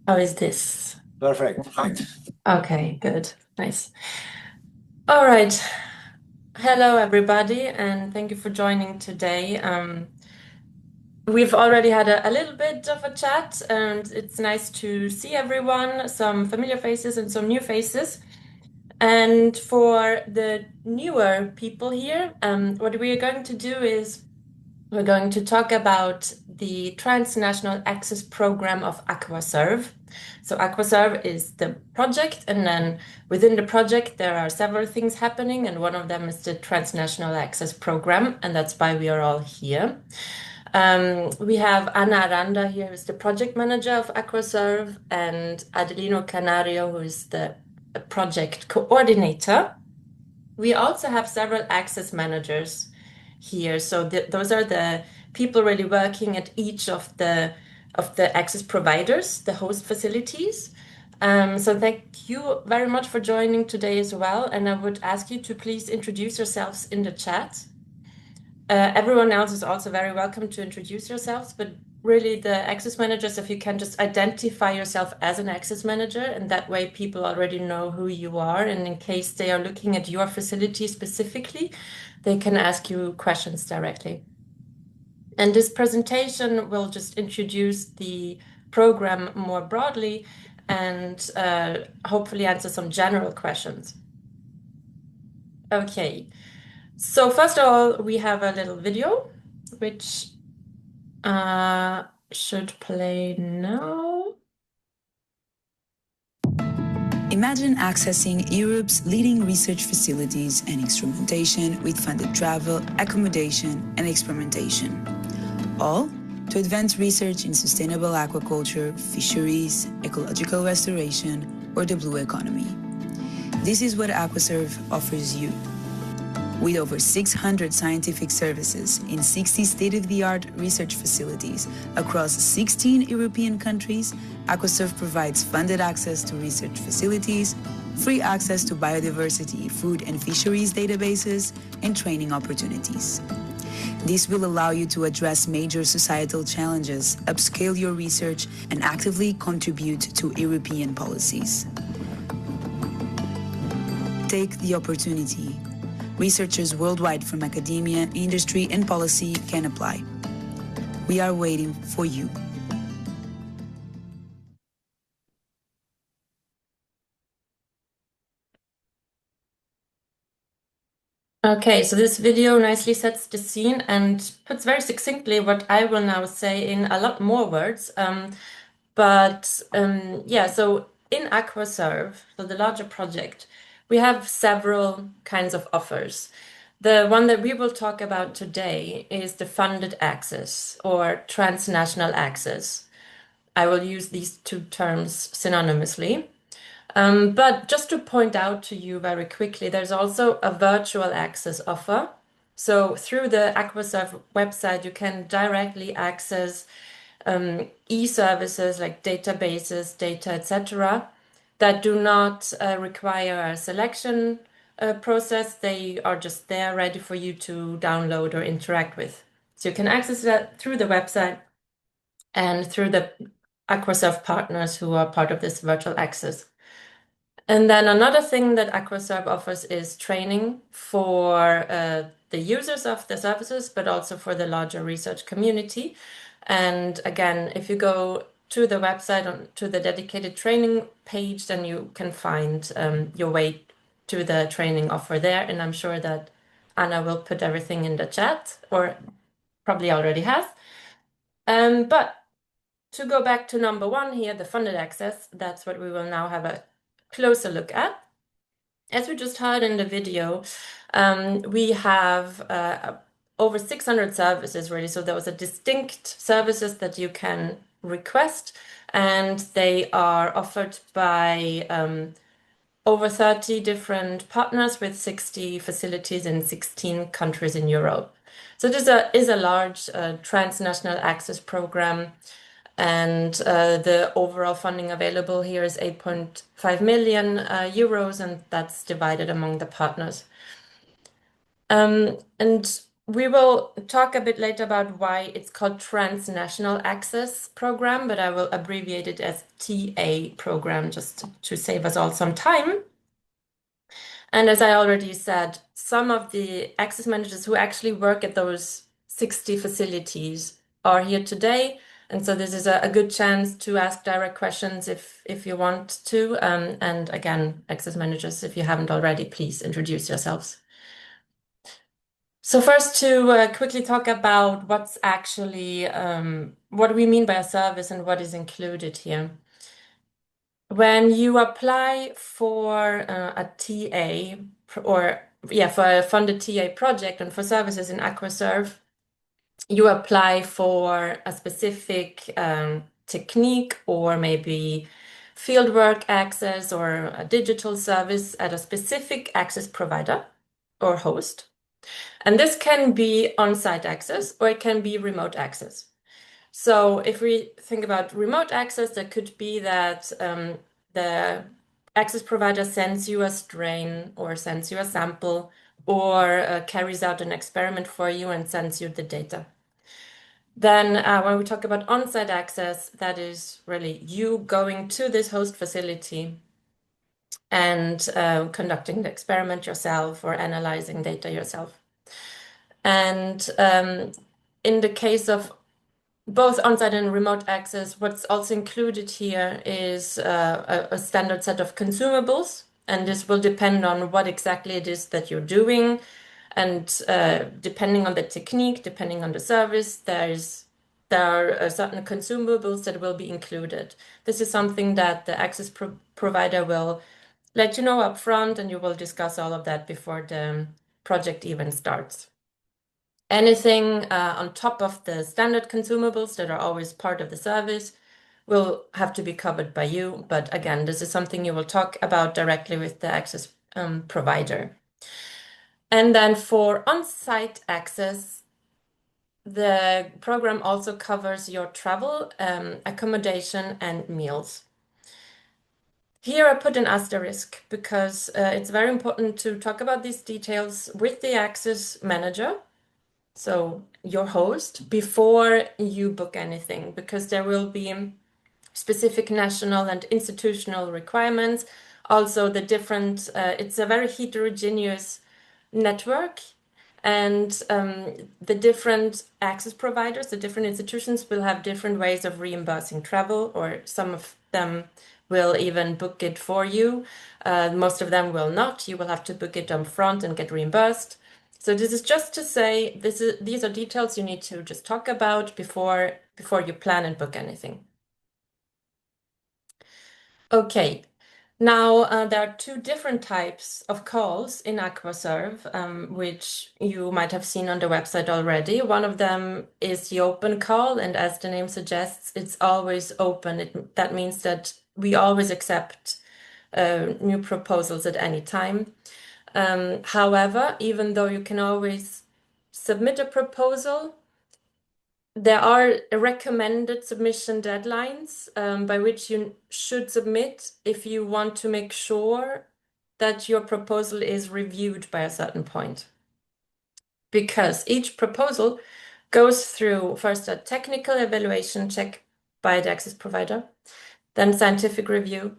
How is this? Perfect. Right. Okay, good. Nice. All right. Hello, everybody, and thank you for joining today. We've already had a little bit of a chat, and it's nice to see everyone, some familiar faces and some new faces. And for the newer people here, what we are going to do is we're going to talk about the Transnational Access Program of Aquaserve. So Aquaserve is the project, and then within the project there are several things happening, and one of them is the Transnational Access Program, and that's why we are all here. We have Ana Aranda here, who's the project manager of Aquaserve, and Adelino Canario, who is the project coordinator. We also have several access managers here. So those are the people really working at each of the access providers, the host facilities. So thank you very much for joining today as well. And I would ask you to please introduce yourselves in the chat. Everyone else is also very welcome to introduce yourselves, but really the access managers, if you can just identify yourself as an access manager, and that way people already know who you are. And in case they are looking at your facility specifically, they can ask you questions directly. And this presentation will just introduce the program more broadly and hopefully answer some general questions. Okay, so first of all, we have a little video which should play now. Imagine accessing Europe's leading research facilities and instrumentation with funded travel, accommodation, and experimentation. All to advance research in sustainable aquaculture, fisheries, ecological restoration, or the blue economy. This is what Aquaserve offers you. With over 600 scientific services in 60 state-of-the-art research facilities across 16 European countries, Aquaserve provides funded access to research facilities, free access to biodiversity, food and fisheries databases, and training opportunities. This will allow you to address major societal challenges, upscale your research, and actively contribute to European policies. Take the opportunity. Researchers worldwide from academia, industry, and policy can apply. We are waiting for you. Okay, so this video nicely sets the scene and puts very succinctly what I will now say in a lot more words. Yeah, so in Aquaserve, so the larger project, we have several kinds of offers. The one that we will talk about today is the funded access or transnational access. I will use these two terms synonymously. But just to point out to you very quickly, there's also a virtual access offer. So through the Aquaserve website, you can directly access e-services like databases, data, etc., that do not require a selection process. They are just there ready for you to download or interact with. So you can access that through the website and through the Aquaserve partners who are part of this virtual access. And then another thing that Aquaserve offers is training for the users of the services, but also for the larger research community. And again, if you go to the website, to the dedicated training page, then you can find your way to the training offer there. And I'm sure that Anna will put everything in the chat, or probably already has. But to go back to number one here, the funded access, that's what we will now have a closer look at. As we just heard in the video, we have over 600 services really. So those are distinct services that you can request, and they are offered by over 30 different partners with 60 facilities in 16 countries in Europe. So this is a large transnational access program, and the overall funding available here is 8.5 million euros, and that's divided among the partners. And We will talk a bit later about why it's called Transnational Access Program, but I will abbreviate it as TA program just to save us all some time. And as I already said, some of the access managers who actually work at those 60 facilities are here today. And so this is a good chance to ask direct questions if you want to. And again, access managers, if you haven't already, please introduce yourselves. So first to quickly talk about what's actually, what we mean by a service and what is included here. When you apply for a TA or for a funded TA project and for services in Aquaserve, you apply for a specific technique or maybe fieldwork access or a digital service at a specific access provider or host. And this can be on-site access or it can be remote access. So if we think about remote access, that could be that the access provider sends you a strain or sends you a sample or carries out an experiment for you and sends you the data. Then when we talk about on-site access, that is really you going to this host facility and conducting the experiment yourself or analyzing data yourself. And in the case of both on-site and remote access, what's also included here is a standard set of consumables, and this will depend on what exactly it is that you're doing. And depending on the technique, depending on the service, there are certain consumables that will be included. This is something that the access provider will let you know up front, and you will discuss all of that before the project even starts. Anything on top of the standard consumables that are always part of the service will have to be covered by you. But again, this is something you will talk about directly with the access provider. And then for on-site access, the program also covers your travel, accommodation, and meals. Here I put an asterisk because it's very important to talk about these details with the access manager, so your host, before you book anything, because there will be specific national and institutional requirements. Also, it's a very heterogeneous network, and the different access providers, the different institutions will have different ways of reimbursing travel, or some of them will even book it for you. Most of them will not. You will have to book it up front and get reimbursed. So this is just to say these are details you need to just talk about before you plan and book anything. Okay, now there are two different types of calls in Aquaserve, which you might have seen on the website already. One of them is the open call, and as the name suggests, it's always open. That means that we always accept new proposals at any time. However, even though you can always submit a proposal, there are recommended submission deadlines by which you should submit if you want to make sure that your proposal is reviewed by a certain point. Because each proposal goes through first a technical evaluation check by the access provider, then scientific review,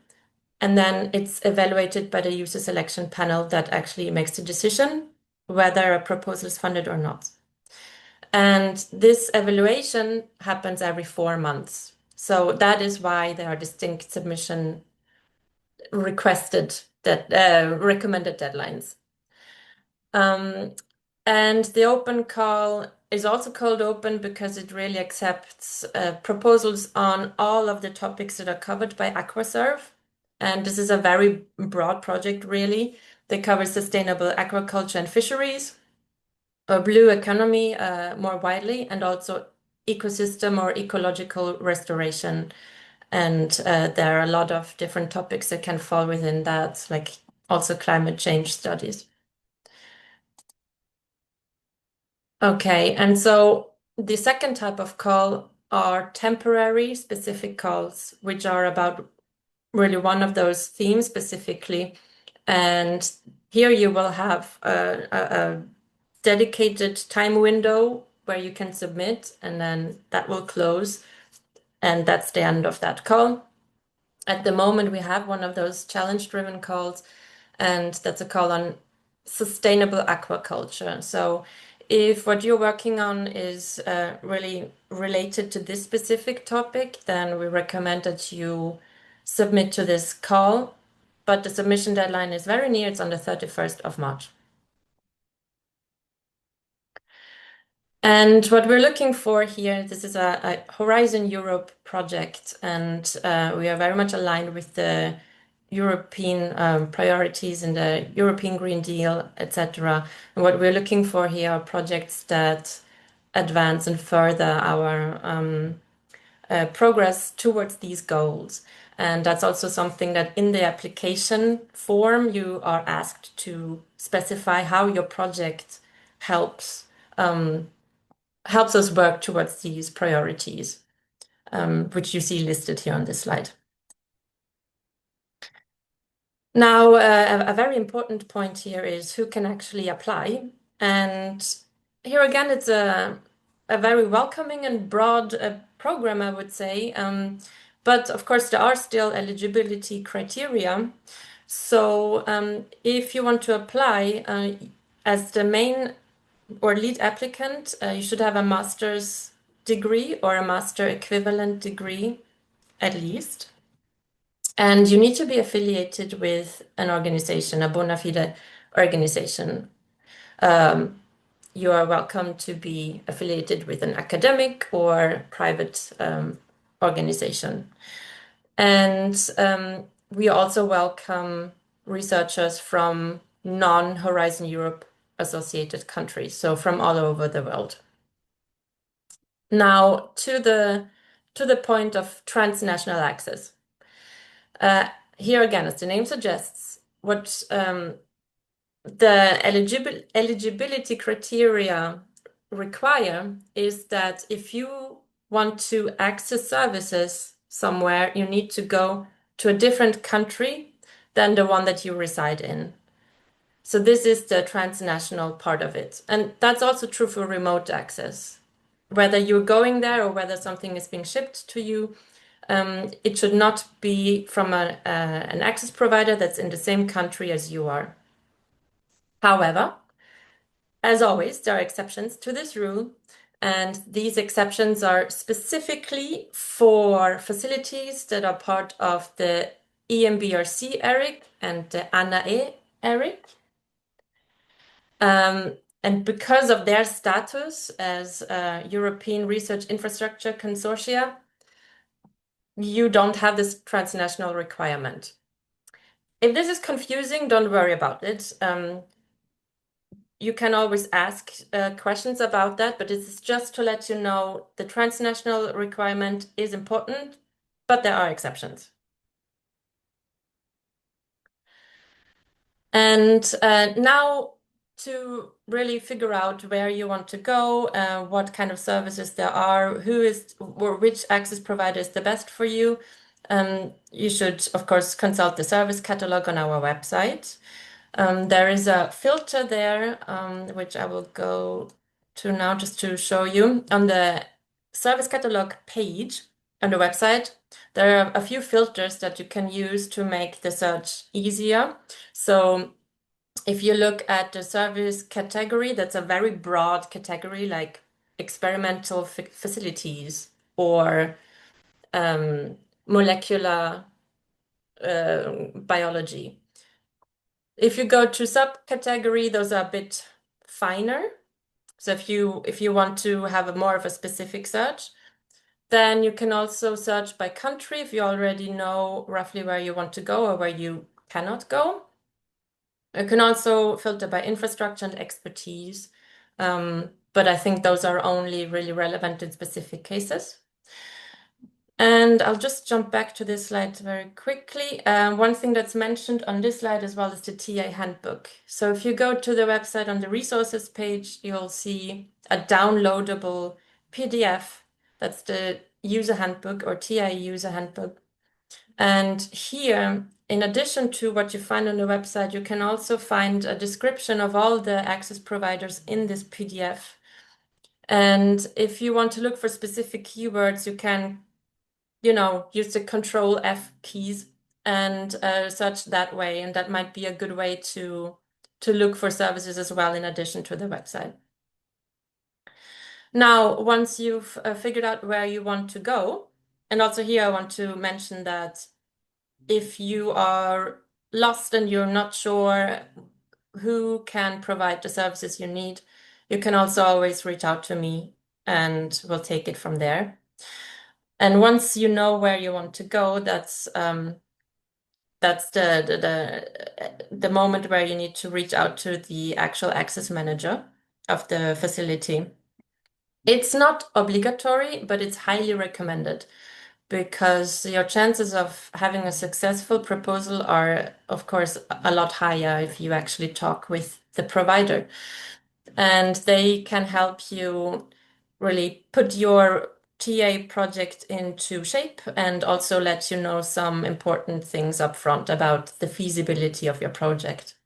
and then it's evaluated by the user selection panel that actually makes the decision whether a proposal is funded or not. And this evaluation happens every 4 months. So that is why there are distinct submission recommended deadlines. And the open call is also called open because it really accepts proposals on all of the topics that are covered by Aquaserve. And this is a very broad project, really. They cover sustainable aquaculture and fisheries, a blue economy more widely, and also ecosystem or ecological restoration. And there are a lot of different topics that can fall within that, like also climate change studies. Okay, and so the second type of call are temporary specific calls, which are about really one of those themes specifically. And here you will have a dedicated time window where you can submit, and then that will close, and that's the end of that call. At the moment, we have one of those challenge-driven calls, and that's a call on sustainable aquaculture. So if what you're working on is really related to this specific topic, then we recommend that you submit to this call. But the submission deadline is very near, it's on the 31st of March. And what we're looking for here, this is a Horizon Europe project, and we are very much aligned with the European priorities in the European Green Deal, etc. And what we're looking for here are projects that advance and further our progress towards these goals. And that's also something that in the application form, you are asked to specify how your project helps us work towards these priorities, which you see listed here on this slide. Now, a very important point here is who can actually apply. And here again, it's a very welcoming and broad program, I would say. But of course, there are still eligibility criteria. So if you want to apply as the main or lead applicant, you should have a master's degree or a master equivalent degree at least. And you need to be affiliated with an organization, a bona fide organization. You are welcome to be affiliated with an academic or private organization. And we also welcome researchers from non-Horizon Europe associated countries, so from all over the world. Now, to the point of transnational access. Here again, as the name suggests, what the eligibility criteria require is that if you want to access services somewhere, you need to go to a different country than the one that you reside in. So this is the transnational part of it. And that's also true for remote access. Whether you're going there or whether something is being shipped to you, it should not be from an access provider that's in the same country as you are. However, as always, there are exceptions to this rule, and these exceptions are specifically for facilities that are part of the EMBRC ERIC and the ANAE ERIC. And because of their status as European Research Infrastructure Consortia, you don't have this transnational requirement. If this is confusing, don't worry about it. You can always ask questions about that, but this is just to let you know the transnational requirement is important, but there are exceptions. And now to really figure out where you want to go, what kind of services there are, who is or which access provider is the best for you, you should, of course, consult the service catalog on our website. There is a filter there, which I will go to now just to show you. On the service catalog page on the website, there are a few filters that you can use to make the search easier. So if you look at the service category, that's a very broad category like experimental facilities or molecular biology. If you go to subcategory, those are a bit finer. So if you want to have more of a specific search, then you can also search by country if you already know roughly where you want to go or where you cannot go. You can also filter by infrastructure and expertise, but I think those are only really relevant in specific cases. And I'll just jump back to this slide very quickly. One thing that's mentioned on this slide as well is the TA handbook. So if you go to the website on the resources page, you'll see a downloadable PDF. That's the user handbook or TA user handbook. And here, in addition to what you find on the website, you can also find a description of all the access providers in this PDF. And if you want to look for specific keywords, you can, use the Control F keys and search that way. And that might be a good way to look for services as well, in addition to the website. Now, once you've figured out where you want to go, and also here I want to mention that if you are lost and you're not sure who can provide the services you need, you can also always reach out to me and we'll take it from there. And once you know where you want to go, that's the moment where you need to reach out to the actual access manager of the facility. It's not obligatory, but it's highly recommended because your chances of having a successful proposal are, of course, a lot higher if you actually talk with the provider. And they can help you really put your TA project into shape and also let you know some important things up front about the feasibility of your project.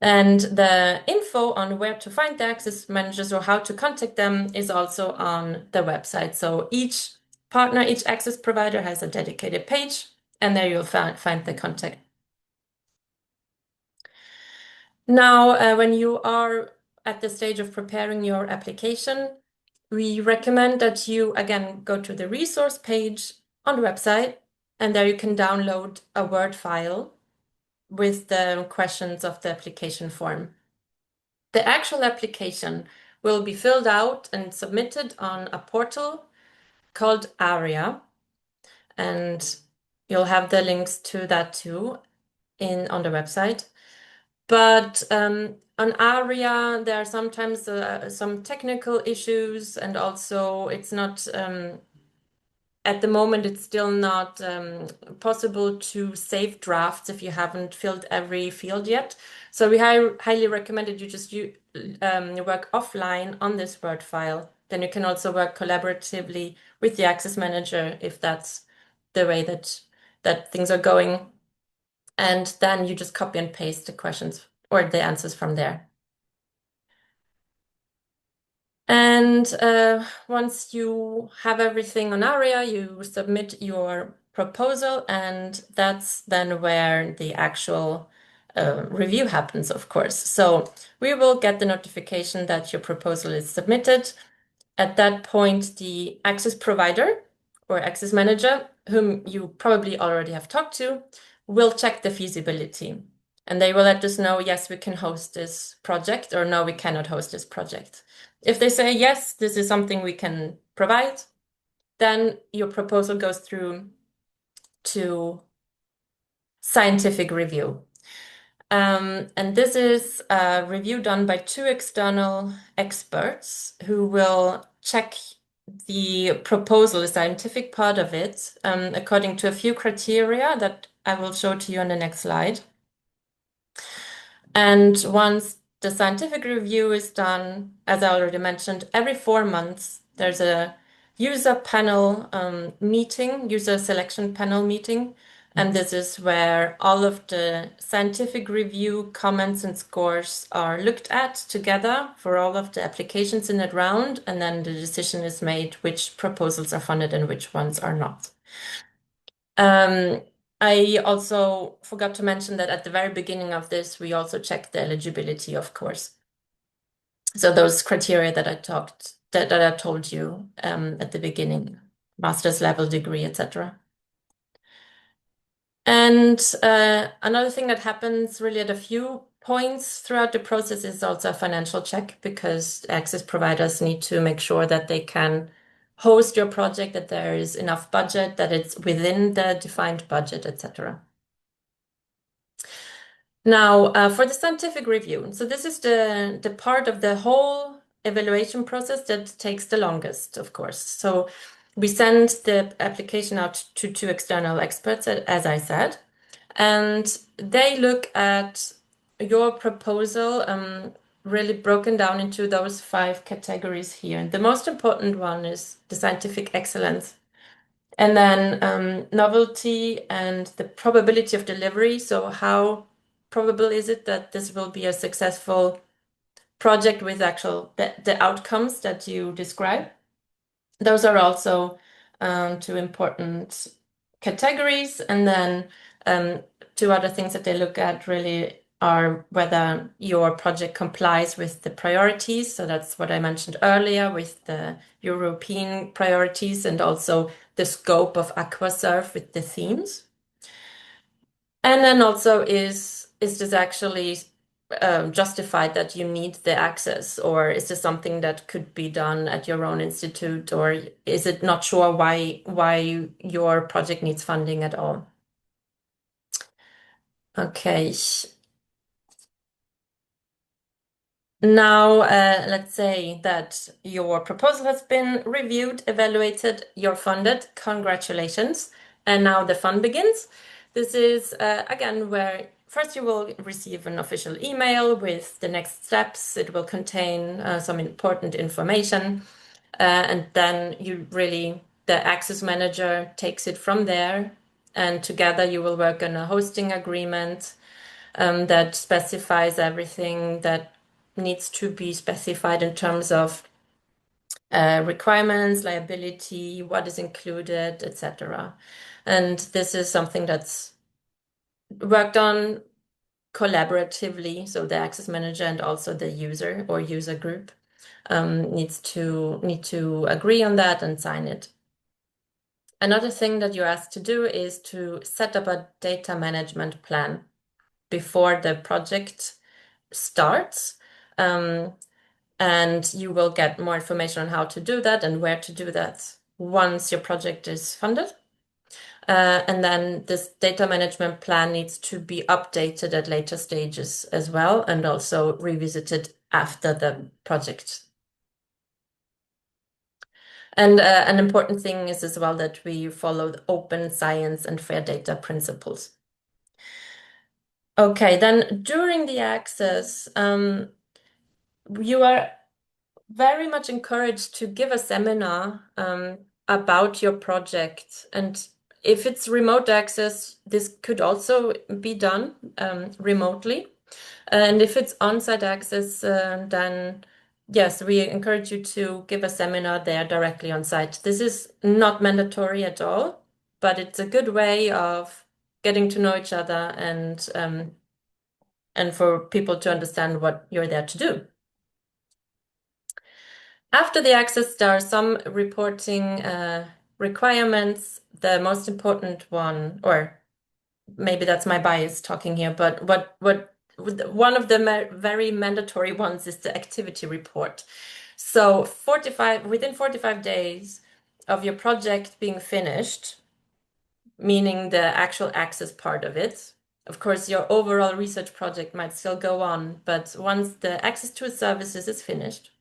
And the info on where to find the access managers or how to contact them is also on the website. So each partner, each access provider has a dedicated page, and there you'll find the contact. Now, when you are at the stage of preparing your application, we recommend that you again go to the resource page on the website, and there you can download a Word file with the questions of the application form. The actual application will be filled out and submitted on a portal called ARIA, and you'll have the links to that too on the website. But on ARIA, there are sometimes some technical issues, and also it's not at the moment, it's still not possible to save drafts if you haven't filled every field yet. So we highly recommend that you just work offline on this Word file. Then you can also work collaboratively with the Access Manager if that's the way that things are going. And then you just copy and paste the questions or the answers from there. And once you have everything on ARIA, you submit your proposal, and that's then where the actual review happens, of course. So we will get the notification that your proposal is submitted. At that point, the access provider or access manager, whom you probably already have talked to, will check the feasibility. And they will let us know, yes, we can host this project, or no, we cannot host this project. If they say, yes, this is something we can provide, then your proposal goes through to scientific review. And this is a review done by two external experts who will check the proposal, the scientific part of it, according to a few criteria that I will show to you on the next slide. And once the scientific review is done, as I already mentioned, every 4 months, there's a user panel meeting, user selection panel meeting. And this is where all of the scientific review comments and scores are looked at together for all of the applications in that round. And then the decision is made which proposals are funded and which ones are not. I also forgot to mention that at the very beginning of this, we also checked the eligibility, of course. So those criteria that I told you at the beginning, master's level degree, etc. And another thing that happens really at a few points throughout the process is also a financial check, because access providers need to make sure that they can host your project, that there is enough budget, that it's within the defined budget, etc. Now, for the scientific review, so this is the part of the whole evaluation process that takes the longest, of course. So we send the application out to two external experts, as I said, and they look at your proposal really broken down into those 5 categories here. And the most important one is the scientific excellence. And then novelty and the probability of delivery. So how probable is it that this will be a successful project with actual the outcomes that you describe? Those are also two important categories. And then two other things that they look at really are whether your project complies with the priorities. So that's what I mentioned earlier with the European priorities and also the scope of Aquasurf with the themes. And then also is this actually justified that you need the access, or is this something that could be done at your own institute, or is it not sure why your project needs funding at all? Okay. Now, let's say that your proposal has been reviewed, evaluated, you're funded. Congratulations. And now the fun begins. This is, again, where first you will receive an official email with the next steps. It will contain some important information. And then the access manager takes it from there. And together you will work on a hosting agreement that specifies everything that needs to be specified in terms of requirements, liability, what is included, etc. And this is something that's worked on collaboratively. So the access manager and also the user or user group need to agree on that and sign it. Another thing that you're asked to do is to set up a data management plan before the project starts. And you will get more information on how to do that and where to do that once your project is funded. And then this data management plan needs to be updated at later stages as well, and also revisited after the project. And an important thing is as well that we follow the open science and fair data principles. Okay, then during the access, you are very much encouraged to give a seminar about your project. And if it's remote access, this could also be done remotely. And if it's on-site access, then yes, we encourage you to give a seminar there directly on site. This is not mandatory at all, but it's a good way of getting to know each other and for people to understand what you're there to do. After the access, there are some reporting requirements. The most important one, or maybe that's my bias talking here, but one of the very mandatory ones is the activity report. So within 45 days of your project being finished, meaning the actual access part of it, of course, your overall research project might still go on, but once the access to services is finished,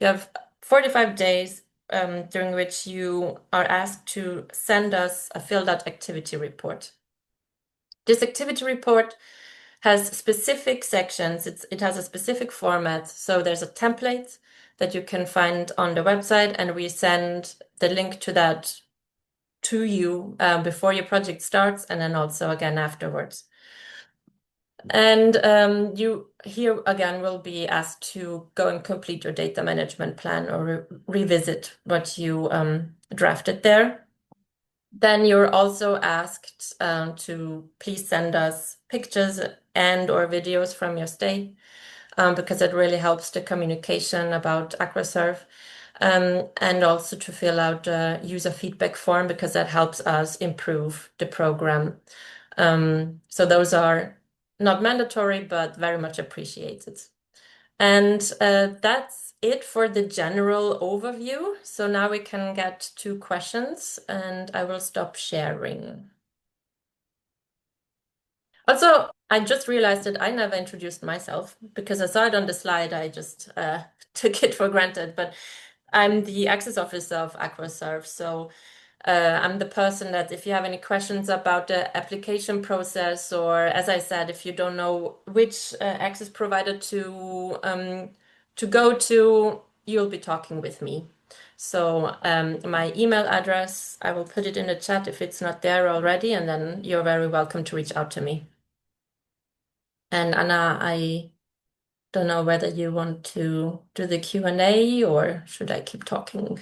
you have 45 days during which you are asked to send us a filled out activity report. This activity report has specific sections. It has a specific format. So there's a template that you can find on the website, and we send the link to that to you before your project starts, and then also again afterwards. And you here again will be asked to go and complete your data management plan or revisit what you drafted there. Then you're also asked to please send us pictures and or videos from your stay because it really helps the communication about Aquasurf. And also to fill out a user feedback form because that helps us improve the program. So those are not mandatory, but very much appreciated. And that's it for the general overview. So now we can get to questions, and I will stop sharing. Also, I just realized that I never introduced myself because I saw it on the slide. I just took it for granted, but I'm the access officer of Aquasurf. So I'm the person that if you have any questions about the application process, or as I said, if you don't know which access provider to go to, you'll be talking with me. So my email address, I will put it in the chat if it's not there already, and then you're very welcome to reach out to me. And Anna, I don't know whether you want to do the Q&A or should I keep talking?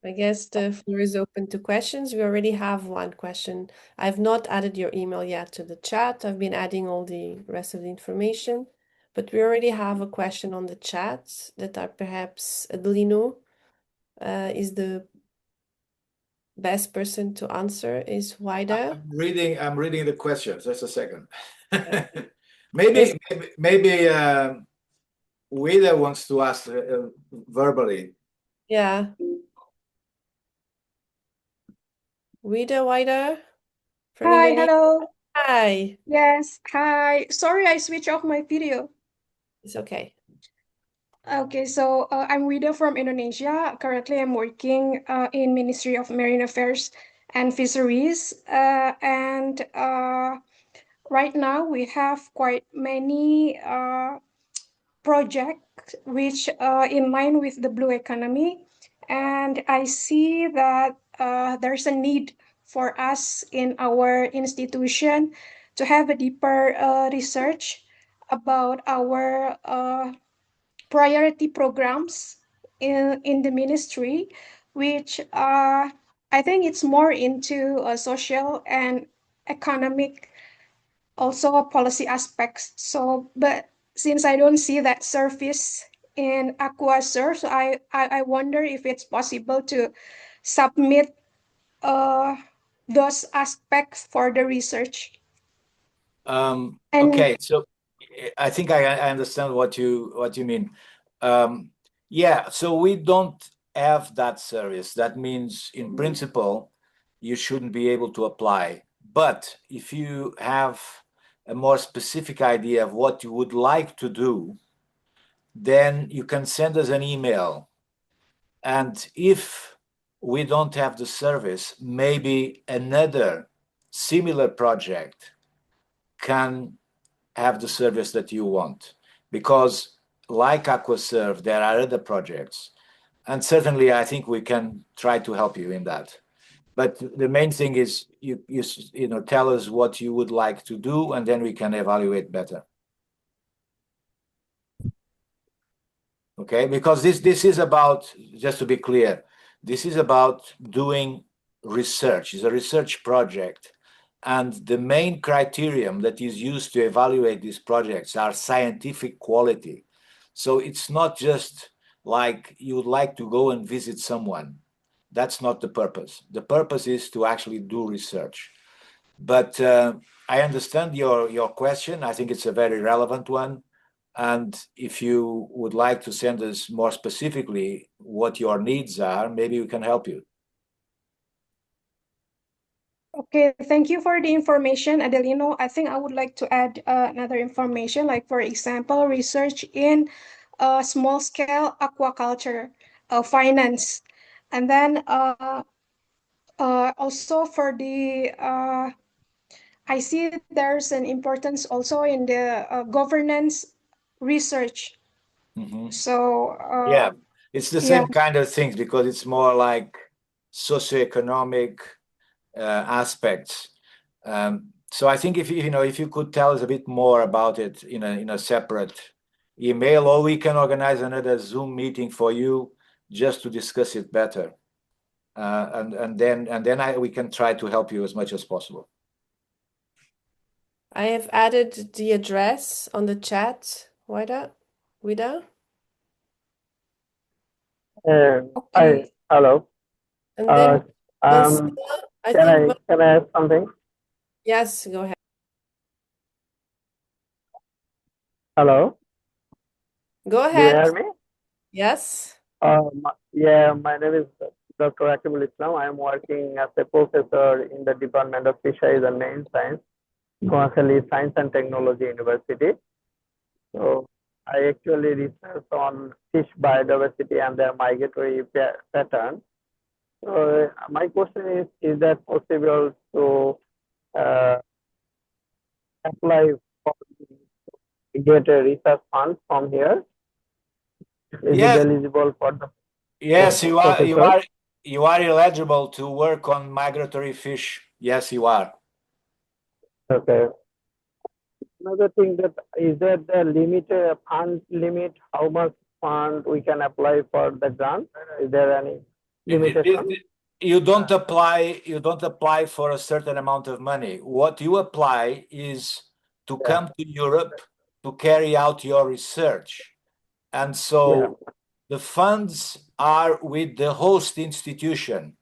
I guess the floor is open to questions. We already have one question. I've not added your email yet to the chat. I've been adding all the rest of the information, but we already have a question on the chat that are perhaps Adelino is the best person to answer. Is Waida? I'm reading the questions. Just a second. maybe Waida wants to ask verbally. Yeah. Waida? Hi, hello. Hi. Yes, hi. Sorry, I switched off my video. It's okay. Okay, so I'm Wida from Indonesia. Currently, I'm working in Ministry of Marine Affairs and Fisheries. Right now, we have quite many projects which in line with the blue economy. And I see that there's a need for us in our institution to have a deeper research about our priority programs in the ministry, which I think it's more into social and economic, also policy aspects. So, but since I don't see that service in AquaSurf, so I wonder if it's possible to submit those aspects for the research. Okay, so I think I understand what you mean. Yeah, so we don't have that service. That means, in principle, you shouldn't be able to apply. But if you have a more specific idea of what you would like to do, then you can send us an email. And if we don't have the service, maybe another similar project can have the service that you want. Because like AquaSurf, there are other projects. And certainly, I think we can try to help you in that. But the main thing is you tell us what you would like to do, and then we can evaluate better. Okay, because this is about, just to be clear, this is about doing research. It's a research project. And the main criterion that is used to evaluate these projects are scientific quality. So it's not just like you would like to go and visit someone. That's not the purpose. The purpose is to actually do research. But I understand your question. I think it's a very relevant one. And if you would like to send us more specifically what your needs are, maybe we can help you. Okay, thank you for the information, Adelino. I think I would like to add another information, like for example, research in small-scale aquaculture, finance, and then also for the I see there's an importance also in the governance research. Mm-hmm. So yeah, it's the same kind of things because it's more like socioeconomic aspects. So I think if you could tell us a bit more about it in a separate email, or we can organize another Zoom meeting for you just to discuss it better, and then we can try to help you as much as possible. I have added the address on the chat. Wida? Hi, hello. And then can I ask something? Yes, go ahead. Hello. Go Do you ahead. hear me? Yes. My name is Dr. Akibul Islam. I am working as a professor in the Department of Fisheries and Marine Science, Noakhali Science and Technology University. So I actually research on fish biodiversity and their migratory pattern. So my question is that possible to apply for get a research fund from here? Is Yes. it eligible for the Yes, you are. professor? You are eligible to work on migratory fish. Yes, you are. Okay. Another thing, that is there the limit, fund limit, how much fund we can apply for the grant? Is there any limitation? You don't apply for a certain amount of money. What you apply is to come to Europe to carry out your research. And so the funds are with the host institution.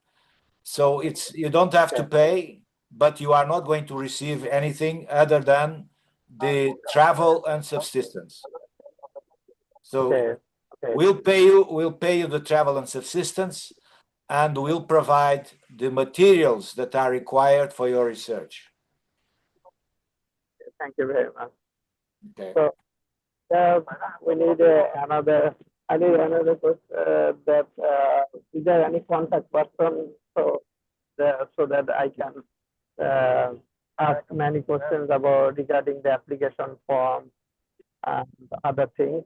So you don't have to pay, but you are not going to receive anything other than the travel and subsistence. So we'll pay you the travel and subsistence, and we'll provide the materials that are required for your research. Thank you very much. Okay. So we need another. I need another question. That is there any contact person so that I can ask many questions about regarding the application form and other things?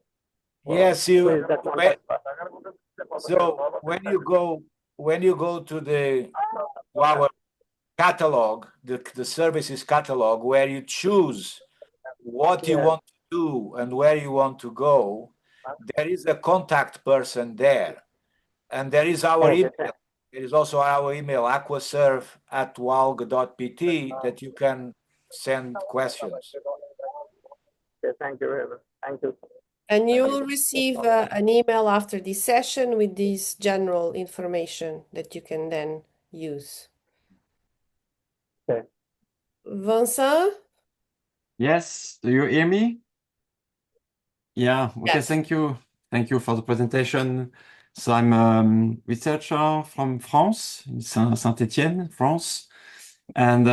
Yes, Who is the contact person? So when you go to our catalog, the services catalog, where you choose what you want to do and where you want to go, there is a contact person there, and there is our email. There is also our email, aquaserve@walg.pt, that you can send questions. Okay, thank you very much. Thank you. And you will receive an email after this session with this general information that you can then use. Okay. Vincent? Yes, do you hear me? Yeah, okay, Yes. thank you. Thank you for the presentation. So I'm a researcher from France, in Saint-Étienne, France. And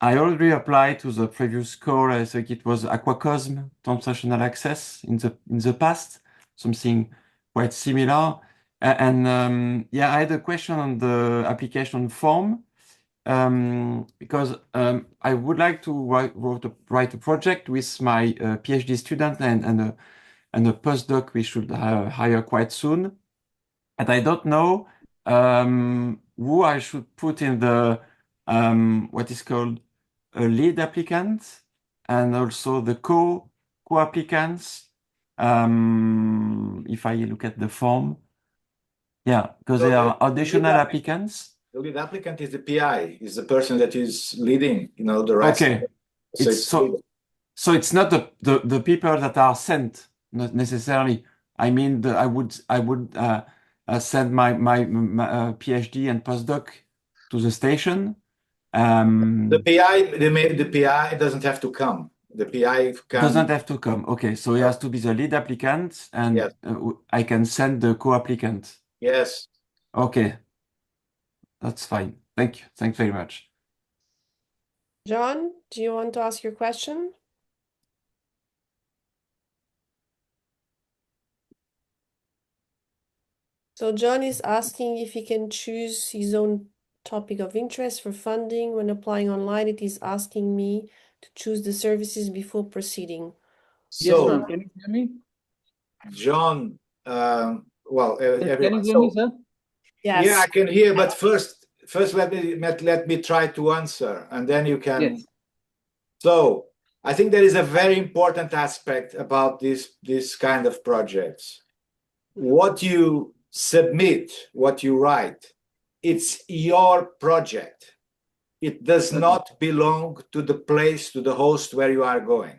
I already applied to the previous call. I think it was Aquacosm Transnational Access in the past, something quite similar. Yeah, I had a question on the application form. Because I would like to write a project with my PhD student and a postdoc we should hire quite soon. And I don't know who I should put in the what is called a lead applicant and also the co-applicants. If I look at the form, yeah, because So there are the additional applicants. The lead applicant is the PI, is the person that is leading, the rest. Okay. So it's not the people that are sent, not necessarily. I mean, I would send my PhD and postdoc to the station. The PI doesn't have to come. The PI doesn't have to come. Okay, so he has to be the lead applicant, and Yes. I can send the co-applicant. Yes. Okay, that's fine. Thank you. Thanks very much. John, do you want to ask your question? So John is asking if he can choose his own topic of interest for funding. When applying online, it is asking me to choose the services before proceeding. Yes, So, ma'am. Can you hear me? John, Can you hear me, sir? Yes. Yeah, I can hear, but first let me try to answer, and then you can. Yes. So I think there is a very important aspect about this kind of projects. What you submit, what you write, it's your project. It does not belong to the place, to the host where you are going.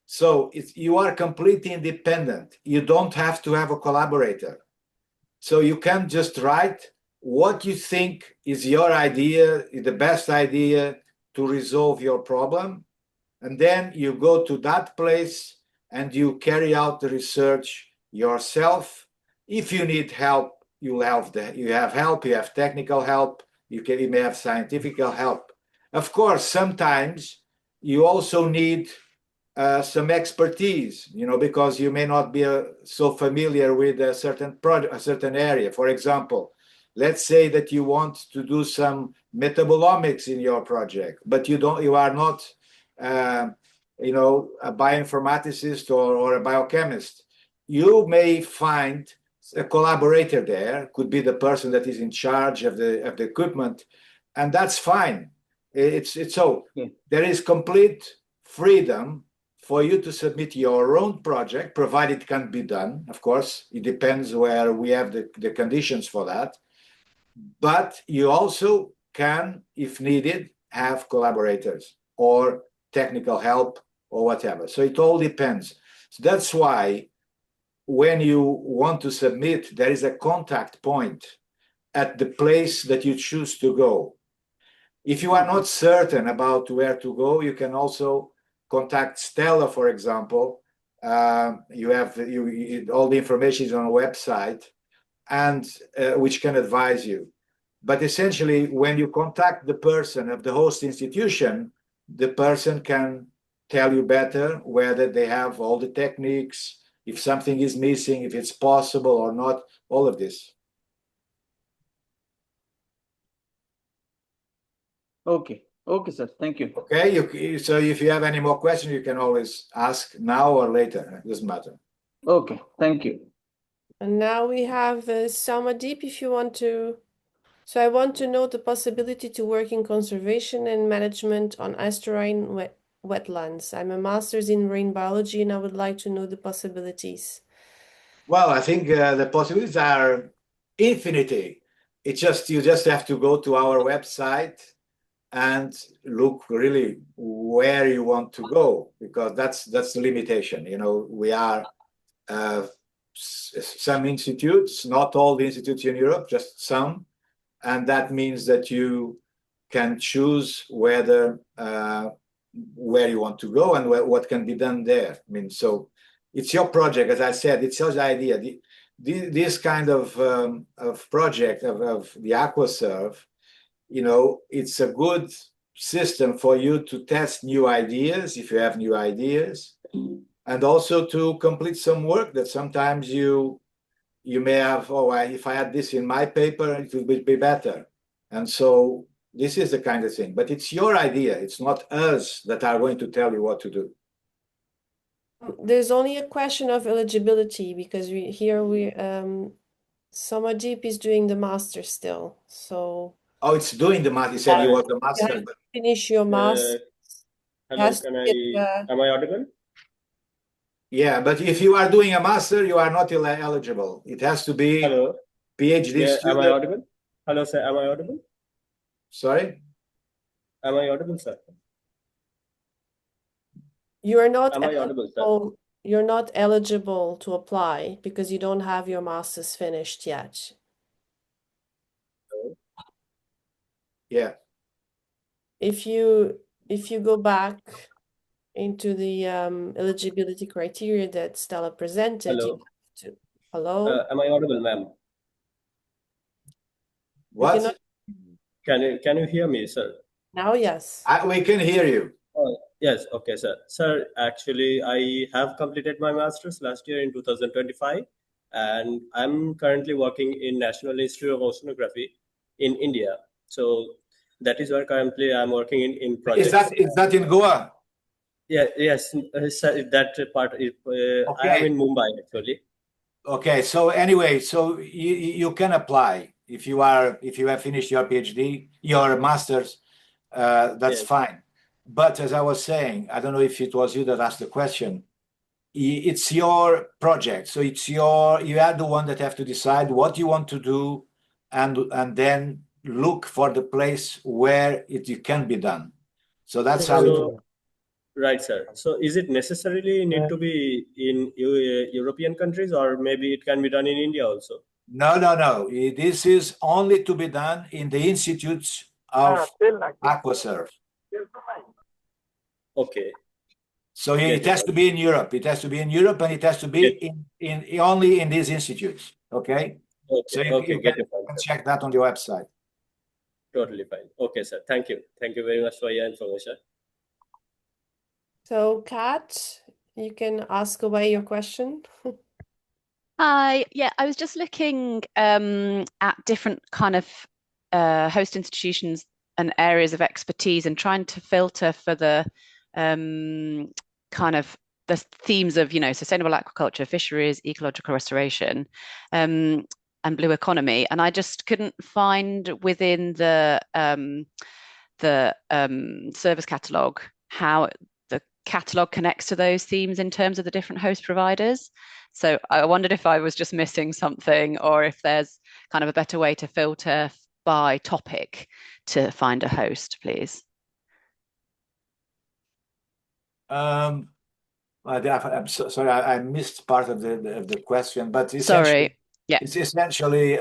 So you are completely independent. You don't have to have a collaborator. So you can just write what you think is your idea, the best idea to resolve your problem. And then you go to that place and you carry out the research yourself. If you need help, you have help, you have technical help, you may have scientific help. Of course, sometimes you also need some expertise, because you may not be so familiar with a certain area. For example, let's say that you want to do some metabolomics in your project, but you are not a bioinformaticist or a biochemist. you may find a collaborator there, could be the person that is in charge of the equipment, and that's fine. It's so there is complete freedom for you to submit your own project, provided it can be done. Of course, it depends where we have the conditions for that. But you also can, if needed, have collaborators or technical help or whatever. So it all depends. So that's why when you want to submit, there is a contact point at the place that you choose to go. If you are not certain about where to go, you can also contact Stella, for example. You have all the information is on a website, and which can advise you. But essentially, when you contact the person of the host institution, the person can tell you better whether they have all the techniques, if something is missing, if it's possible or not, all of this. Okay. Okay, sir. Thank you. Okay. So if you have any more questions, you can always ask now or later. It doesn't matter. Okay. Thank you. And now we have Samadip, if you want to. So I want to know the possibility to work in conservation and management on estuarine wetlands. I'm a master's in marine biology, and I would like to know the possibilities. Well, I think the possibilities are infinity. It's just you just have to go to our website and look really where you want to go, because that's the limitation. You know, we are some institutes, not all the institutes in Europe, just some, and that means that you can choose whether where you want to go and what can be done there. I mean, so it's your project, as I said, it's your idea. This kind of project of the AquaServe, you know, it's a good system for you to test new ideas if you have new ideas, and also to complete some work that sometimes you may have, if I had this in my paper, it would be better. And so this is the kind of thing, but it's your idea. It's not us that are going to tell you what to do. There's only a question of eligibility, because Samadip is doing the master still. So it's doing the master. He said he was the master. But finish your master. Hello, am I audible? Yeah, but if you are doing a master, you are not eligible. It has to be PhD student. Am I audible? Hello, sir. Am I audible? Sorry? Am I audible, sir? You are not Am I audible, sir? You're not eligible to apply because you don't have your master's finished yet. Yeah. If you go back into the eligibility criteria that Stella presented, Hello. you have to. Hello? Am I audible, ma'am? What? Can you hear me, sir? Now, yes. We can hear you. Oh, yes. Okay, sir. Sir, actually, I have completed my master's last year in 2025, and I'm currently working in National Institute of Oceanography in India. So that is where currently I'm working in projects. Is that in Goa? Yeah, yes, that part is. Okay. I am in Mumbai actually. Okay, so anyway, so you can apply if you have finished your PhD, your master's. That's fine. But as I was saying, I don't know if it was you that asked the question. It's your project, so you are the one that have to decide what you want to do, and then look for the place where it can be done. So that's how it works. Right, sir. So is it necessarily need to be in European countries, or maybe it can be done in India also? No. This is only to be done in the institutes of AquaServe. Okay. So it has to be in Europe. It has to be in Europe, and it has to be in only in these institutes. Okay. So you can check that on the website. Totally fine. Okay, sir. Thank you. Thank you very much for your information. So, Kat, you can ask away your question. Hi. Yeah, I was just looking at different kind of host institutions and areas of expertise and trying to filter for the kind of the themes of, sustainable aquaculture, fisheries, ecological restoration, and blue economy, and I just couldn't find within the service catalogue how the catalogue connects to those themes in terms of the different host providers. So I wondered if I was just missing something, or if there's kind of a better way to filter by topic to find a host, please. I'm sorry, I missed part of the question, but Sorry. Yeah. it's essentially,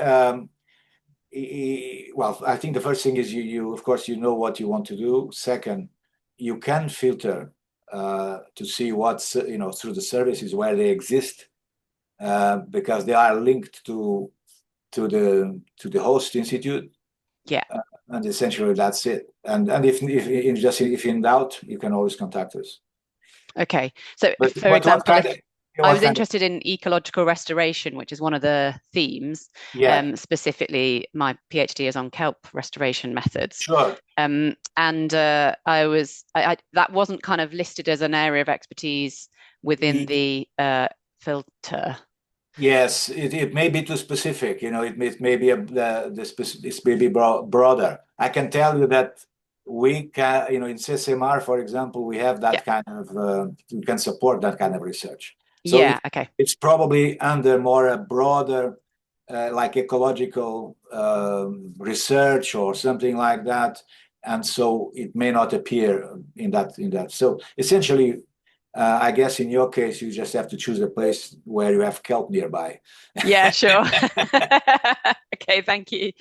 well, I think the first thing is you of course, you know what you want to do. Second, you can filter to see what's, through the services where they exist, because they are linked to the host institute. Yeah. And essentially that's it. And if in doubt, you can always contact us. Okay. So for example, I was interested in ecological restoration, which is one of the themes. Yeah. Specifically, my PhD is on kelp restoration methods. Sure. And that wasn't kind of listed as an area of expertise within the filter. Yes, it may be too specific. It may be it's maybe broader. I can tell you that we can, in CSMR, for example, we have that kind of, we can support that kind of research. So yeah, okay. It's probably under more a broader, like ecological research or something like that, and so it may not appear in that. So essentially, I guess in your case, you just have to choose a place where you have kelp nearby. Yeah, sure. Okay, thank you.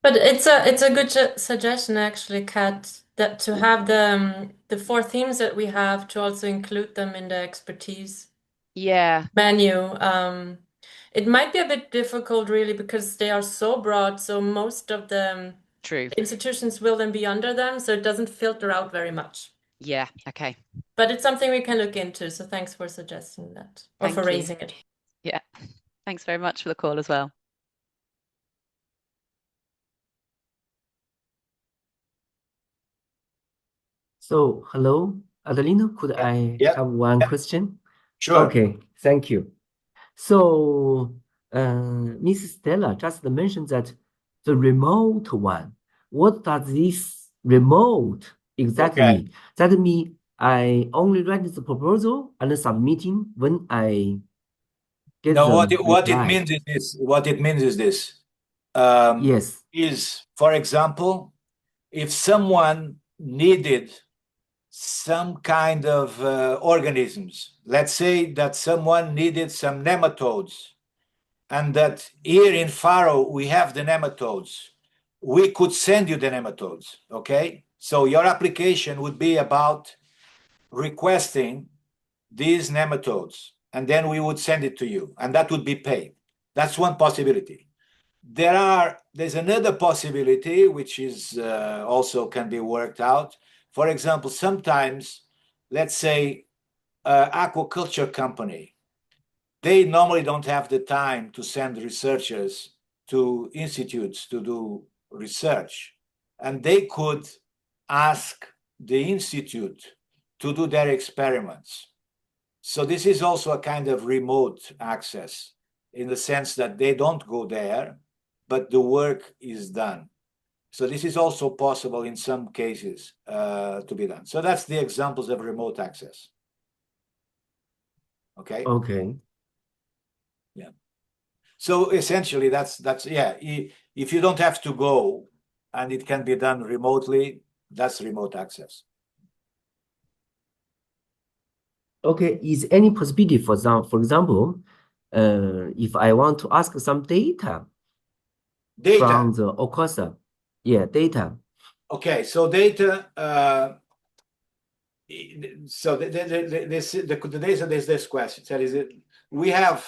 But it's a good suggestion, actually, Kat, that to have the 4 themes that we have, to also include them in the expertise menu. It might be a bit difficult, really, because they are so broad. So most of the institutions will then be under them, so it doesn't filter out very much. Yeah. Okay. But it's something we can look into. So thanks for suggesting that, or for raising it. Yeah. Thanks very much for the call as well. So, hello, Adelino, could I have one question? Sure. Okay, thank you. So, Ms. Stella just mentioned that the remote one, what does this remote exactly mean? That means I only write the proposal and submitting when I get No, the what it reply. means is this. What it means is this. Yes. Is, for example, if someone needed some kind of organisms, let's say that someone needed some nematodes, and that here in Faro we have the nematodes, we could send you the nematodes, okay? So your application would be about requesting these nematodes, and then we would send it to you, and that would be paid. That's one possibility. There's another possibility, which is also can be worked out. For example, sometimes, let's say, aquaculture company, they normally don't have the time to send researchers to institutes to do research, and they could ask the institute to do their experiments. So this is also a kind of remote access, in the sense that they don't go there, but the work is done. So this is also possible in some cases to be done. So that's the examples of remote access. Okay. Okay. Yeah. So essentially, that's yeah. If you don't have to go, and it can be done remotely, that's remote access. Okay. Is any possibility for example, if I want to ask some data from the OCOSA? Yeah, data. Okay, so data. So there's this question. That is it. We have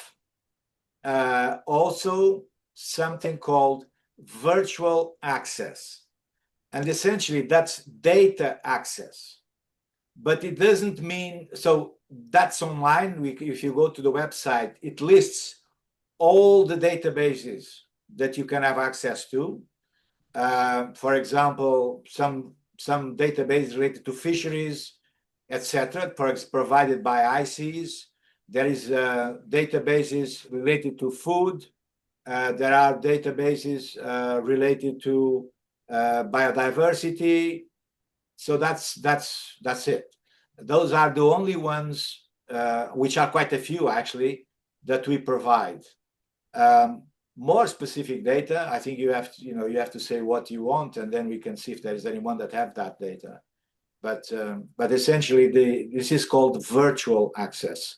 also something called virtual access, and essentially that's data access, but it doesn't mean so that's online. If you go to the website, it lists all the databases that you can have access to. For example, some database related to fisheries, etc., provided by ICES. There is databases related to food. There are databases related to biodiversity. So that's it. Those are the only ones, which are quite a few actually, that we provide. More specific data, I think you have to say what you want, and then we can see if there is anyone that have that data. But essentially, this is called virtual access.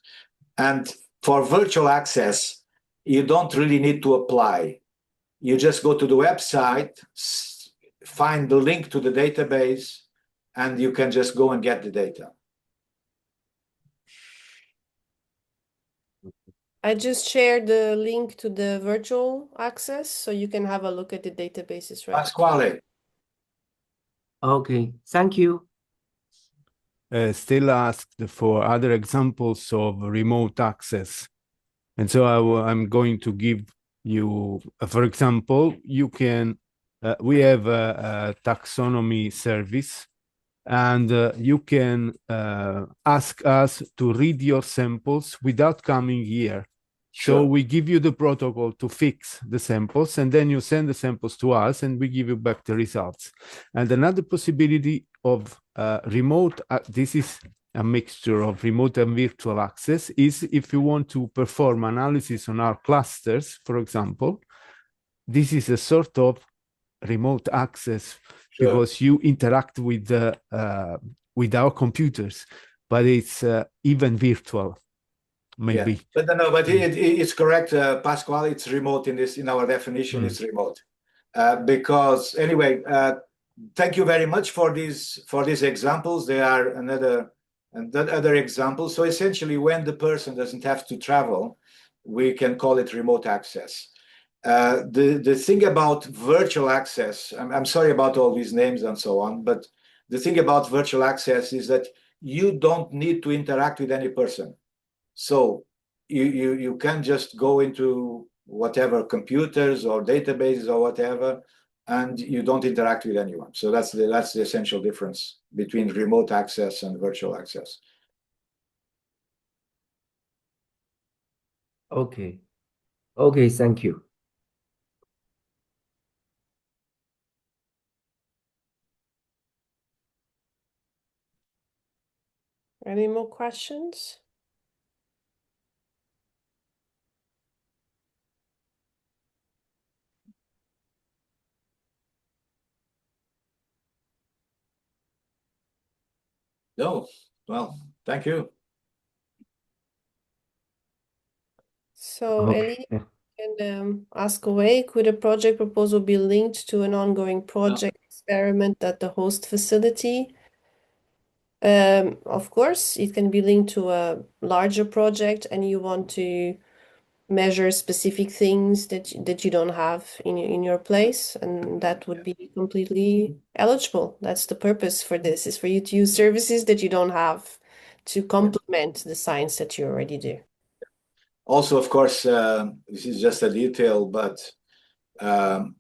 And for virtual access, you don't really need to apply. You just go to the website, find the link to the database, and you can just go and get the data. I just shared the link to the virtual access, so you can have a look at the databases, right? Pasquale. Okay, thank you. Still asked for other examples of remote access. And so I'm going to give you, for example, you can, we have a taxonomy service, and you can ask us to read your samples without coming here. Sure. So we give you the protocol to fix the samples, and then you send the samples to us, and we give you back the results. And another possibility of remote, this is a mixture of remote and virtual access, is if you want to perform analysis on our clusters, for example, this is a sort of remote access. Sure. Because you interact with our computers, but it's even virtual, maybe. Yeah. But it's correct, Pasquale. It's remote in our definition. It's remote, because anyway. Thank you very much for these examples. There are other examples. So essentially, when the person doesn't have to travel, we can call it remote access. The thing about virtual access, I'm sorry about all these names and so on, but the thing about virtual access is that you don't need to interact with any person. So you can just go into whatever computers or databases or whatever, and you don't interact with anyone. So that's the essential difference between remote access and virtual access. Okay. Okay, thank you. Any more questions? No. Well, thank you. So Ellie can ask away, could a project proposal be linked to an ongoing project experiment at the host facility? Of course, it can be linked to a larger project and you want to measure specific things that you don't have in your place, and that would be completely eligible. That's the purpose for this, is for you to use services that you don't have to complement the science that you already do. Also, of course, this is just a detail, but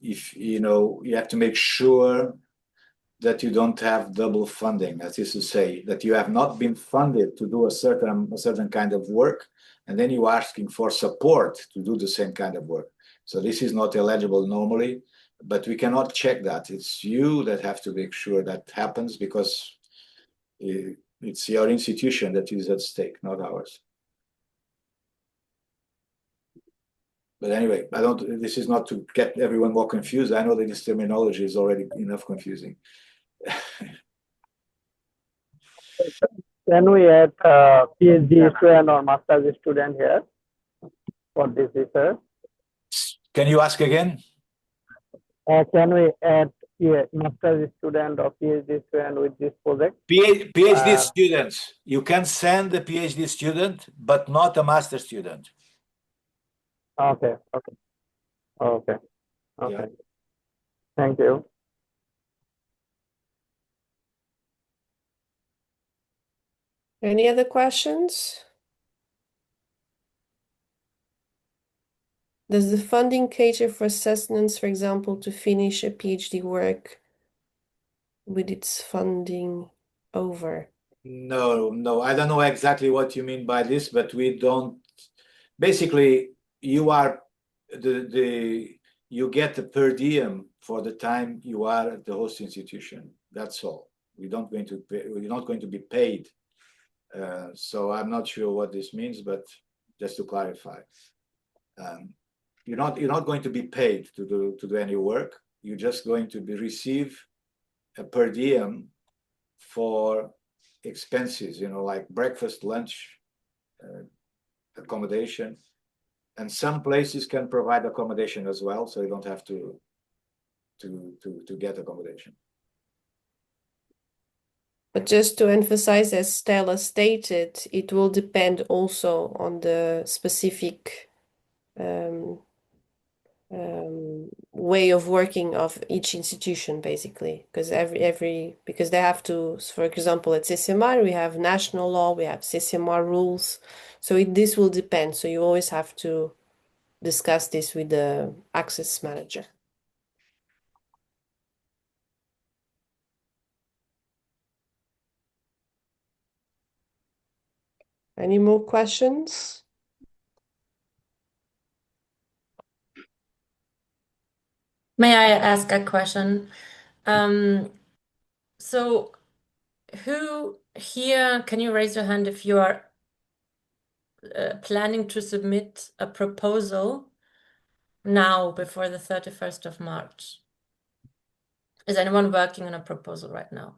if you have to make sure that you don't have double funding, that is to say, that you have not been funded to do a certain kind of work, and then you're asking for support to do the same kind of work. So this is not eligible normally, but we cannot check that. It's you that have to make sure that happens, because it's your institution that is at stake, not ours. But anyway, this is not to get everyone more confused. I know that this terminology is already enough confusing. Can we add PhD student or master's student here for this research? Can you ask again? Can we add master's student or PhD student with this project? PhD students. You can send a PhD student, but not a master student. Okay. Yeah. Thank you. Any other questions? Does the funding cater for assessments, for example, to finish a PhD work with its funding over? No, I don't know exactly what you mean by this, but we don't. Basically, you get the per diem for the time you are at the host institution. That's all. We're not going to be paid. So I'm not sure what this means, but just to clarify, you're not going to be paid to do any work. You're just going to receive a per diem for expenses, like breakfast, lunch, accommodation, and some places can provide accommodation as well, so you don't have to get accommodation. But just to emphasize, as Stella stated, it will depend also on the specific way of working of each institution, basically, because because they have to, for example, at CCMR we have national law, we have CCMR rules, so this will depend. So you always have to discuss this with the access manager. Any more questions? May I ask a question? So who here, can you raise your hand if you are planning to submit a proposal now before the 31st of March? Is anyone working on a proposal right now?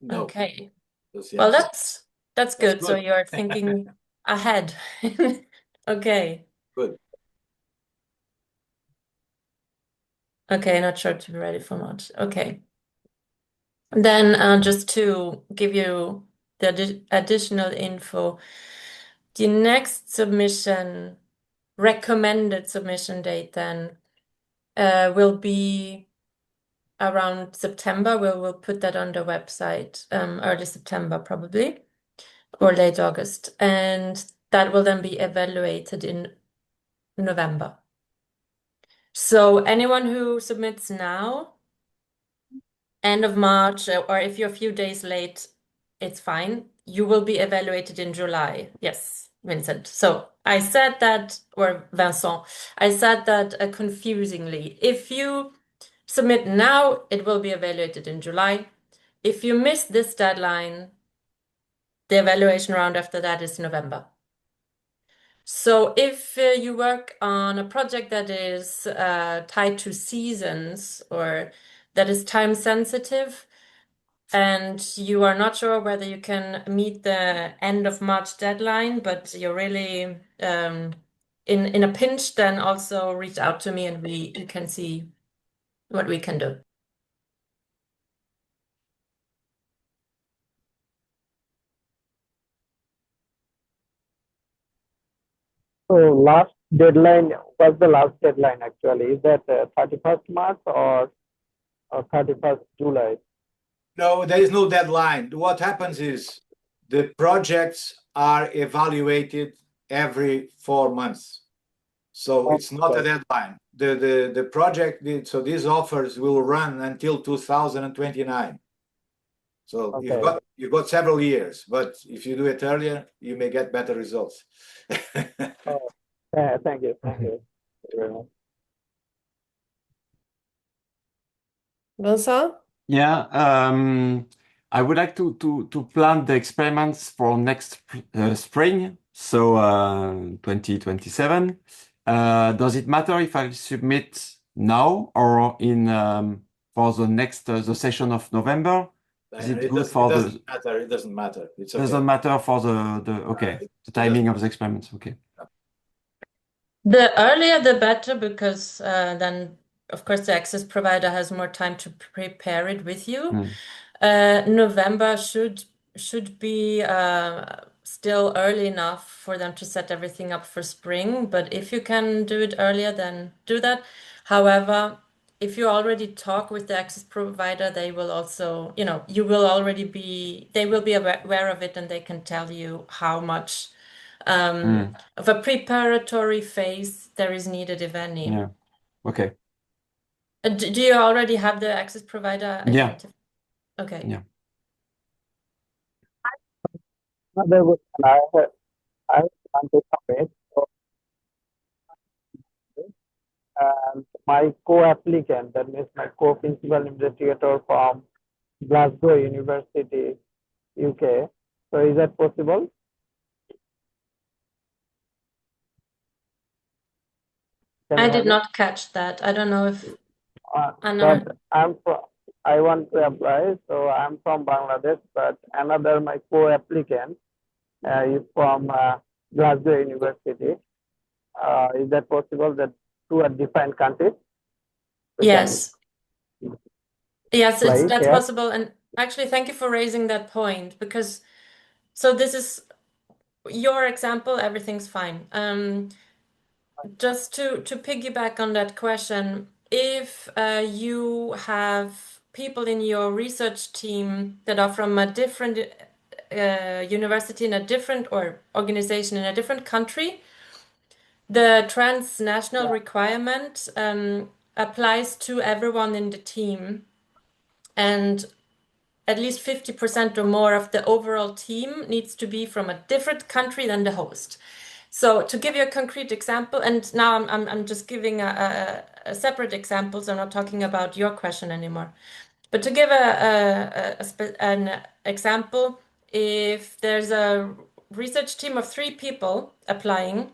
No. Okay. That's the Well, answer. that's good. So good. you're thinking ahead. Okay. Good. Okay, not sure to be ready for March. Okay. Then just to give you the additional info, the next recommended submission date then will be around September. We'll put that on the website, early September probably, or late August. And that will then be evaluated in November. So anyone who submits now, end of March, or if you're a few days late, it's fine. You will be evaluated in July. Yes, Vincent. So I said that, or Vincent, I said that confusingly. If you submit now, it will be evaluated in July. If you miss this deadline, the evaluation round after that is November. So if you work on a project that is tied to seasons or that is time sensitive, and you are not sure whether you can meet the end of March deadline, but you're really in a pinch, then also reach out to me and we can see what we can do. So last deadline, what's the last deadline actually? Is that 31st March or 31st July? No, there is no deadline. What happens is the projects are evaluated every 4 months. So it's not a deadline. The project, so these offers will run until 2029. So you've got several years, but if you do it earlier, you may get better results. Thank you. Thank you very much. Vincent? Yeah, I would like to plan the experiments for next spring, so 2027. Does it matter if I submit now or in for the next the session of November? Is it good for the? Doesn't matter. It doesn't matter. It's okay. Doesn't matter for the timing of the experiments. Okay. The earlier the better, because then of course the access provider has more time to prepare it with you. November should be still early enough for them to set everything up for spring, but if you can do it earlier, then do that. However, if you already talk with the access provider, they will also, they will be aware of it and they can tell you how much of a preparatory phase there is needed, if any. Yeah. Okay. Do you already have the access provider Yeah. identified? Okay. Yeah. Another question I want to submit. So, my co-applicant, that means my co-principal investigator from Glasgow University, UK. So is that possible? Can I you hear did me? not catch that. I don't know if That Anna. I want to apply, so I'm from Bangladesh, but another my co-applicant is from Glasgow University. Is that possible that two are different countries? We Yes. Yes, apply that's here. possible. And actually, thank you for raising that point because so this is your example, everything's fine. Just to piggyback on that question, if you have people in your research team that are from a different university in a different or organization in a different country, the transnational requirement applies to everyone in the team, and at least 50% or more of the overall team needs to be from a different country than the host. So to give you a concrete example, and now I'm just giving a separate example, so I'm not talking about your question anymore. But to give an example, if there's a research team of 3 people applying,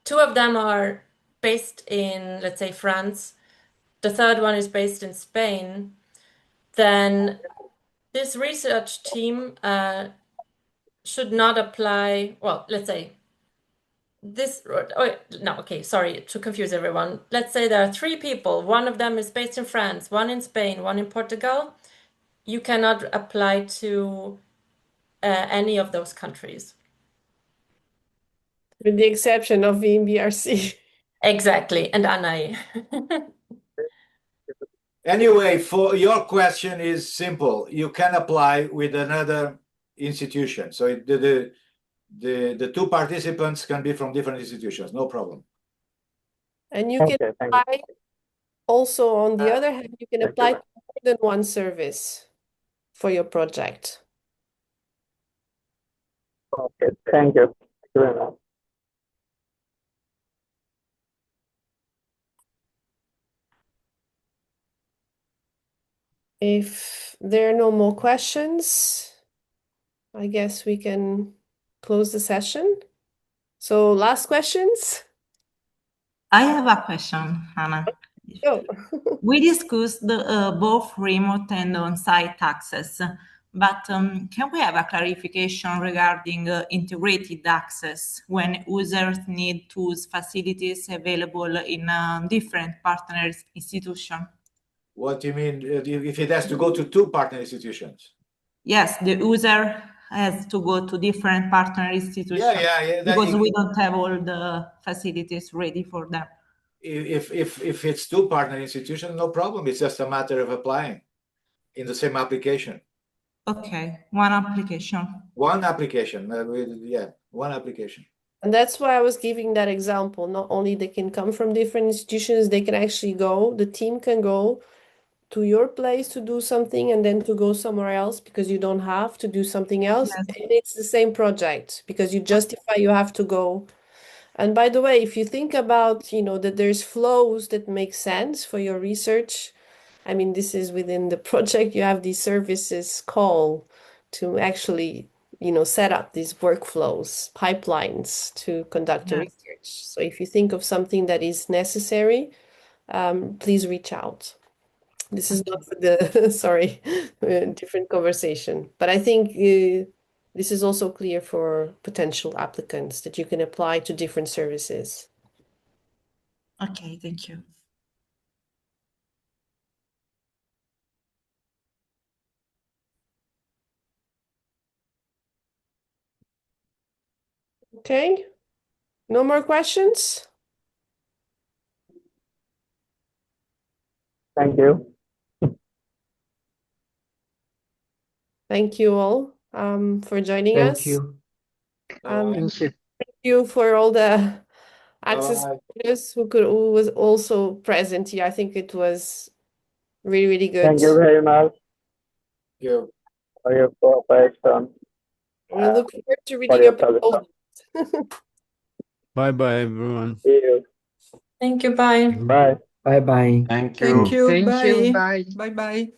2 of them are based in, let's say, France, the third one is based in Spain, then this research team should not apply, well, let's say this, no, okay, sorry to confuse everyone. Let's say there are 3 people. One of them is based in France, one in Spain, one in Portugal. You cannot apply to any of those countries. With the exception of VMBRC. Exactly, and Anai. Anyway, for your question is simple. You can apply with another institution. So the 2 participants can be from different institutions, no problem. And you can Okay, thank you. apply also, on the other hand, you can apply to more than one service for your project. Okay, thank you. Thank you very much. If there are no more questions, I guess we can close the session. So last questions? I have a question, Hannah. Go. We discussed both remote and on-site access, but can we have a clarification regarding integrated access when users need to use facilities available in different partner institutions? What do you mean if it has to go to 2 partner institutions? Yes, the user has to go to different partner institutions Yeah. because we don't have all the facilities ready for them. If it's 2 partner institutions, no problem. It's just a matter of applying in the same application. Okay, one application. One application. One application. And that's why I was giving that example. Not only they can come from different institutions, they can actually go, the team can go to your place to do something and then to go somewhere else because you don't have to do something else. Yes. And it's the same project because you justify you have to go. And by the way, if you think about, that there's flows that make sense for your research, I mean, this is within the project, you have these services call to actually, set up these workflows, pipelines to conduct a research. So if you think of something that is necessary, please reach out. This is not for the, sorry, different conversation. But I think this is also clear for potential applicants that you can apply to different services. Okay, thank you. Okay, no more questions? Thank you. Thank you all for joining us. Thank you. Thank you for all the Access Bye. Plus, who was also present here. I think it was really, really good. Thank you very much You. for your cooperation. We look forward to For reading your your proposals. Bye bye, everyone. See you. Thank you. Bye. Bye. Bye bye. Thank Thank you. you. Thank you. Bye. Bye bye.